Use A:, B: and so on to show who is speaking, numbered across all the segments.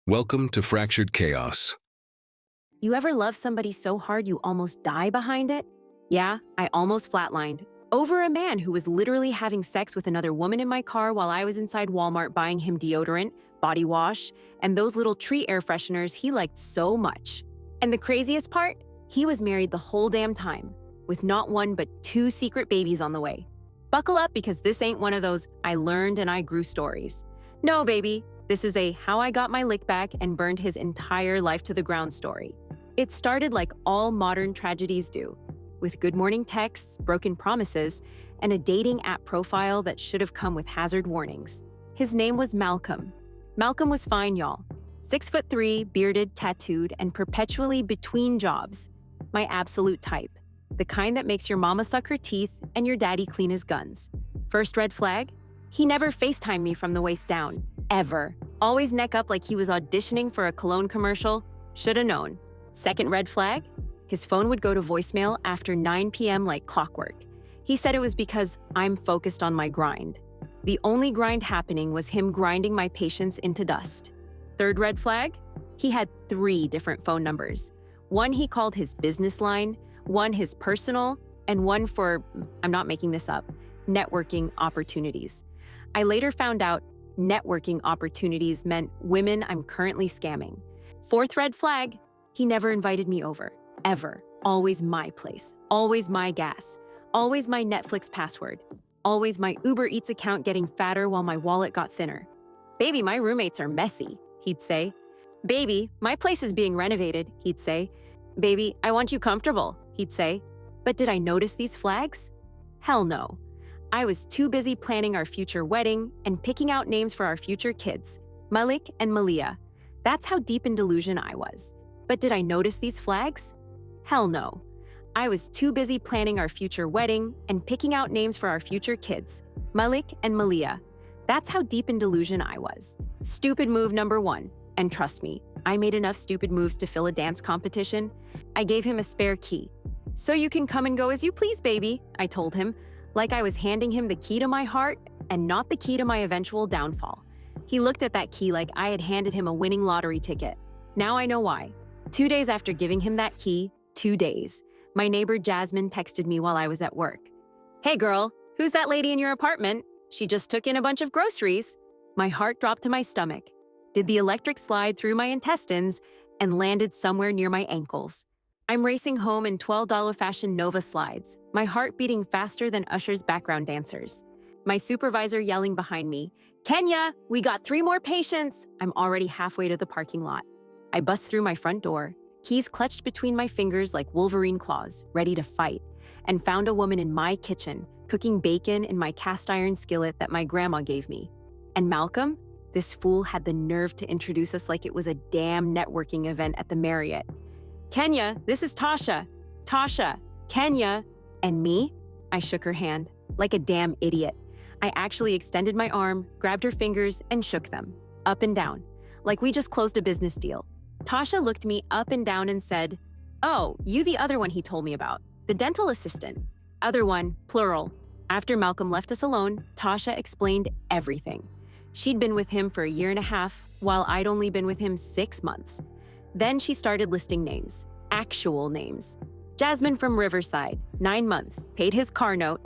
A: Welcome to Fractured Chaos.
B: You ever love somebody so hard you almost die behind it? Yeah, I almost flatlined. Over a man who was literally having sex with another woman in my car while I was inside Walmart buying him deodorant, body wash, and those little tree air fresheners he liked so much. And the craziest part? He was married the whole damn time, with not one but two secret babies on the way. Buckle up because this ain't one of those I learned and I grew stories. No, baby, this is a how I got my lick back and burned his entire life to the ground story. It started like all modern tragedies do, with good morning texts, broken promises, and a dating app profile that should have come with hazard warnings. His name was Malcolm. Malcolm was fine, y'all. 6'3", bearded, tattooed, and perpetually between jobs. My absolute type. The kind that makes your mama suck her teeth and your daddy clean his guns. First red flag? He never FaceTimed me from the waist down. Ever. Always neck up like he was auditioning for a cologne commercial. Shoulda known. Second red flag? His phone would go to voicemail after 9 p.m. like clockwork. He said it was because I'm focused on my grind. The only grind happening was him grinding my patience into dust. Third red flag? He had 3 different phone numbers. One he called his business line, one his personal, and one for, I'm not making this up, networking opportunities. I later found out networking opportunities meant women I'm currently scamming. Fourth red flag? He never invited me over, ever. Always my place, always my gas, always my Netflix password, always my Uber Eats account getting fatter while my wallet got thinner. Baby, my roommates are messy, he'd say. Baby, my place is being renovated, he'd say. Baby, I want you comfortable, he'd say. But did I notice these flags? Hell no. I was too busy planning our future wedding and picking out names for our future kids, Malik and Malia. That's how deep in delusion I was. But did I notice these flags? Hell no. I was too busy planning our future wedding and picking out names for our future kids, Malik and Malia. That's how deep in delusion I was. Stupid move number 1. And trust me, I made enough stupid moves to fill a dance competition. I gave him a spare key. So you can come and go as you please, baby, I told him, like I was handing him the key to my heart and not the key to my eventual downfall. He looked at that key like I had handed him a winning lottery ticket. Now I know why. 2 days after giving him that key, 2 days, my neighbor Jasmine texted me while I was at work. Hey girl, who's that lady in your apartment? She just took in a bunch of groceries. My heart dropped to my stomach. Did the electric slide through my intestines and landed somewhere near my ankles. I'm racing home in $12 fashion Nova slides, my heart beating faster than Usher's background dancers. My supervisor yelling behind me, Kenya, we got 3 more patients. I'm already halfway to the parking lot. I bust through my front door, keys clutched between my fingers like Wolverine claws, ready to fight, and found a woman in my kitchen, cooking bacon in my cast iron skillet that my grandma gave me. And Malcolm? This fool had the nerve to introduce us like it was a damn networking event at the Marriott. Kenya, this is Tasha. Tasha, Kenya. And me? I shook her hand, like a damn idiot. I actually extended my arm, grabbed her fingers, and shook them, up and down, like we just closed a business deal. Tasha looked me up and down and said, Oh, you the other one he told me about, the dental assistant. Other one, plural. After Malcolm left us alone, Tasha explained everything. She'd been with him for a 1.5 years, while I'd only been with him 6 months. Then she started listing names, actual names. Jasmine from Riverside, 9 months, paid his car note.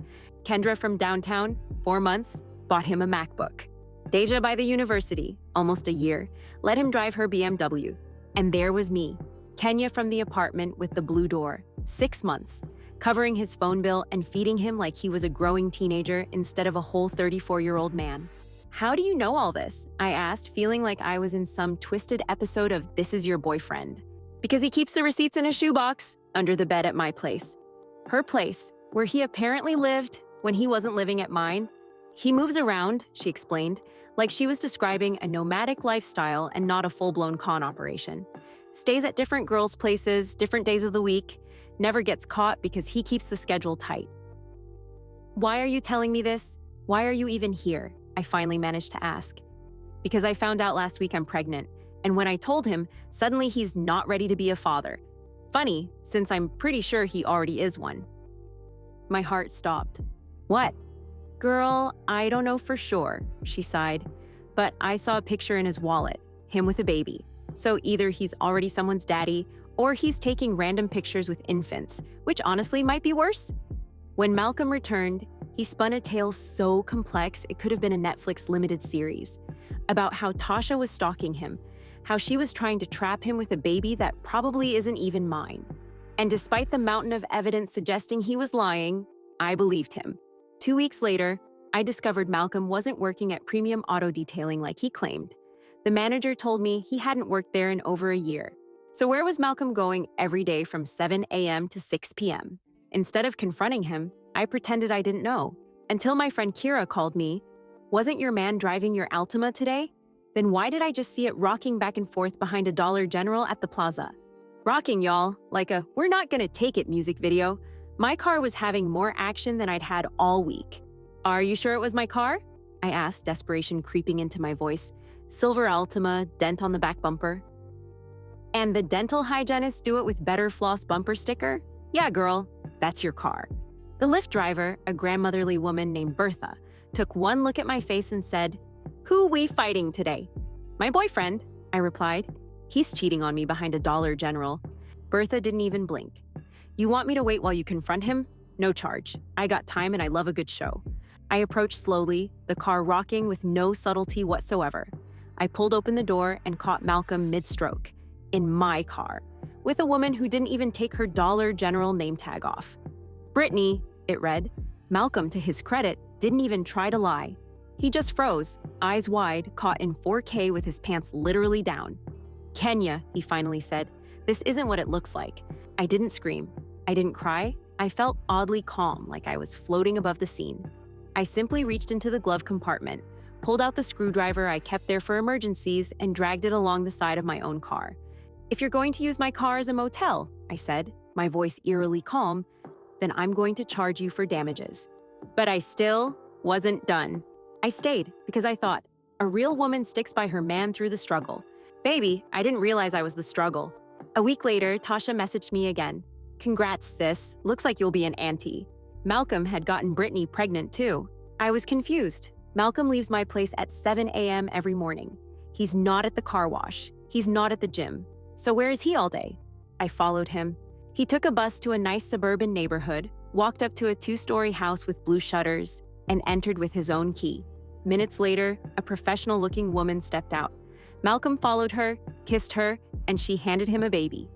B: Kendra from downtown, 4 months, bought him a MacBook. Deja by the university, almost a year, let him drive her BMW. And there was me, Kenya from the apartment with the blue door, 6 months, covering his phone bill and feeding him like he was a growing teenager instead of a whole 34-year-old man. How do you know all this? I asked, feeling like I was in some twisted episode of This Is Your Boyfriend. Because he keeps the receipts in a shoebox under the bed at my place. Her place, where he apparently lived when he wasn't living at mine. He moves around, she explained, like she was describing a nomadic lifestyle and not a full-blown con operation. Stays at different girls' places, different days of the week, never gets caught because he keeps the schedule tight. Why are you telling me this? Why are you even here? I finally managed to ask. Because I found out last week I'm pregnant, and when I told him, suddenly he's not ready to be a father. Funny, since I'm pretty sure he already is one. My heart stopped. What? Girl, I don't know for sure, she sighed, but I saw a picture in his wallet. him with a baby. So either he's already someone's daddy, or he's taking random pictures with infants, which honestly might be worse. When Malcolm returned, he spun a tale so complex it could have been a Netflix limited series, about how Tasha was stalking him, how she was trying to trap him with a baby that probably isn't even mine. And despite the mountain of evidence suggesting he was lying, I believed him. 2 weeks later, I discovered Malcolm wasn't working at Premium Auto Detailing like he claimed. The manager told me he hadn't worked there in over a year. So where was Malcolm going every day from 7 a.m. to 6 p.m.? Instead of confronting him, I pretended I didn't know. Until my friend Kira called me, "Wasn't your man driving your Altima today? Then why did I just see it rocking back and forth behind a Dollar General at the plaza?" Rocking, y'all, like a "we're not gonna take it" music video. My car was having more action than I'd had all week. "Are you sure it was my car?" I asked, desperation creeping into my voice. Silver Altima, dent on the back bumper. "And the dental hygienists do it with better floss bumper sticker?" "Yeah, girl, that's your car." The Lyft driver, a grandmotherly woman named Bertha, took one look at my face and said, "Who we fighting today?" "My boyfriend," I replied. "He's cheating on me behind a Dollar General." Bertha didn't even blink. "You want me to wait while you confront him? No charge. I got time and I love a good show." I approached slowly, the car rocking with no subtlety whatsoever. I pulled open the door and caught Malcolm mid-stroke, in my car, with a woman who didn't even take her Dollar General name tag off. "Brittany," it read. Malcolm, to his credit, didn't even try to lie. He just froze, eyes wide, caught in 4K with his pants literally down. "Kenya," he finally said, "this isn't what it looks like." I didn't scream. I didn't cry. I felt oddly calm, like I was floating above the scene. I simply reached into the glove compartment, pulled out the screwdriver I kept there for emergencies, and dragged it along the side of my own car. "If you're going to use my car as a motel," I said, my voice eerily calm, "then I'm going to charge you for damages." But I still wasn't done. I stayed because I thought, a real woman sticks by her man through the struggle. Baby, I didn't realize I was the struggle. A week later, Tasha messaged me again. "Congrats, sis. Looks like you'll be an auntie." Malcolm had gotten Brittany pregnant too. I was confused. Malcolm leaves my place at 7 a.m. every morning. He's not at the car wash. He's not at the gym. So where is he all day? I followed him. He took a bus to a nice suburban neighborhood, walked up to a 2-story house with blue shutters, and entered with his own key. Minutes later, a professional-looking woman stepped out. Malcolm followed her, kissed her, and she handed him a baby.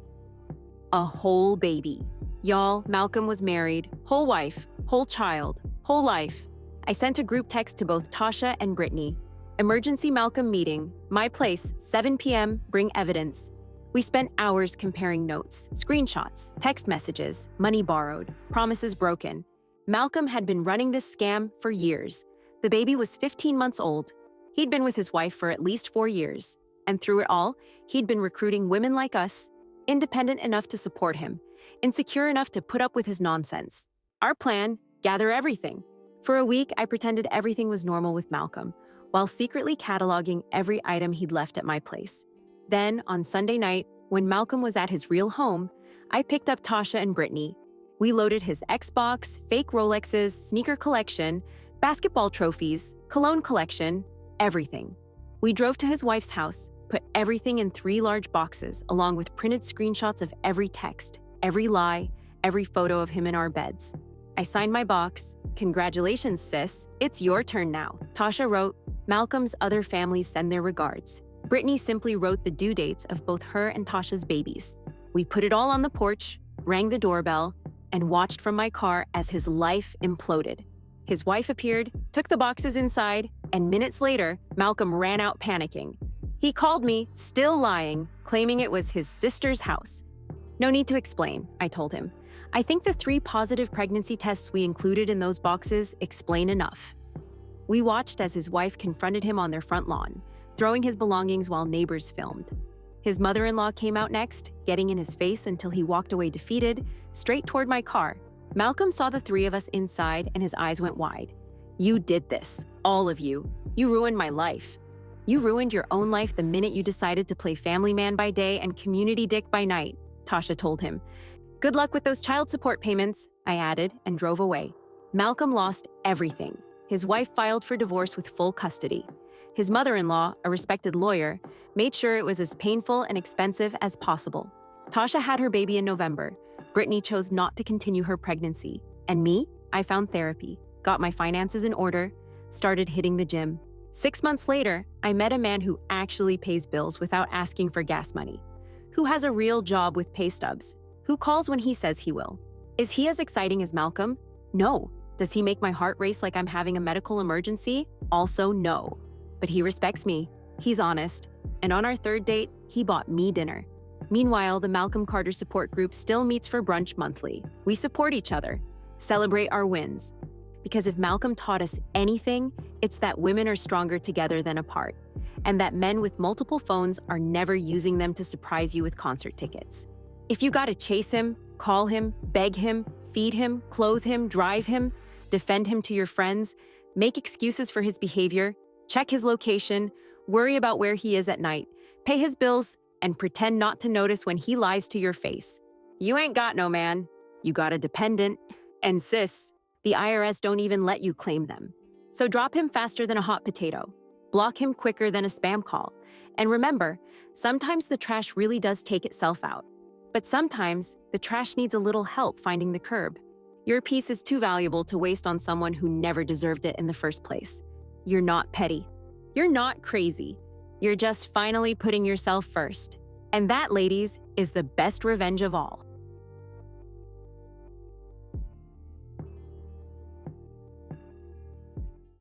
B: A whole baby. Y'all, Malcolm was married, whole wife, whole child, whole life. I sent a group text to both Tasha and Brittany. "Emergency Malcolm meeting, my place, 7 p.m., bring evidence." We spent hours comparing notes, screenshots, text messages, money borrowed, promises broken. Malcolm had been running this scam for years. The baby was 15 months old. He'd been with his wife for at least 4 years. And through it all, he'd been recruiting women like us, independent enough to support him, insecure enough to put up with his nonsense. Our plan, gather everything. For a week, I pretended everything was normal with Malcolm, while secretly cataloging every item he'd left at my place. Then, on Sunday night, when Malcolm was at his real home, I picked up Tasha and Brittany. We loaded his Xbox, fake Rolexes, sneaker collection, basketball trophies, cologne collection, everything. We drove to his wife's house, put everything in 3 large boxes, along with printed screenshots of every text, every lie, every photo of him in our beds. I signed my box. "Congratulations, sis. It's your turn now." Tasha wrote, "Malcolm's other families send their regards." Brittany simply wrote the due dates of both her and Tasha's babies. We put it all on the porch, rang the doorbell, and watched from my car as his life imploded. His wife appeared, took the boxes inside, and minutes later, Malcolm ran out panicking. He called me, still lying, claiming it was his sister's house. "No need to explain," I told him. "I think the 3 positive pregnancy tests we included in those boxes explain enough." We watched as his wife confronted him on their front lawn, throwing his belongings while neighbors filmed. His mother-in-law came out next, getting in his face until he walked away defeated, straight toward my car. Malcolm saw the 3 of us inside and his eyes went wide. "You did this, all of you. You ruined my life. You ruined your own life the minute you decided to play family man by day and community dick by night," Tasha told him. "Good luck with those child support payments," I added, and drove away. Malcolm lost everything. His wife filed for divorce with full custody. His mother-in-law, a respected lawyer, made sure it was as painful and expensive as possible. Tasha had her baby in November. Brittany chose not to continue her pregnancy. And me? I found therapy, got my finances in order, started hitting the gym. 6 months later, I met a man who actually pays bills without asking for gas money, who has a real job with pay stubs, who calls when he says he will. Is he as exciting as Malcolm? No. Does he make my heart race like I'm having a medical emergency? Also, no. But he respects me. He's honest. And on our third date, he bought me dinner. Meanwhile, the Malcolm Carter support group still meets for brunch monthly. We support each other, celebrate our wins. Because if Malcolm taught us anything, it's that women are stronger together than apart, and that men with multiple phones are never using them to surprise you with concert tickets. If you gotta chase him, call him, beg him, feed him, clothe him, drive him, defend him to your friends, make excuses for his behavior, check his location, worry about where he is at night, pay his bills, and pretend not to notice when he lies to your face, you ain't got no man. You got a dependent. And sis, the IRS don't even let you claim them. So drop him faster than a hot potato. Block him quicker than a spam call. And remember, sometimes the trash really does take itself out. But sometimes the trash needs a little help finding the curb. Your piece is too valuable to waste on someone who never deserved it in the first place. You're not petty. You're not crazy. You're just finally putting yourself first. And that, ladies, is the best revenge of all.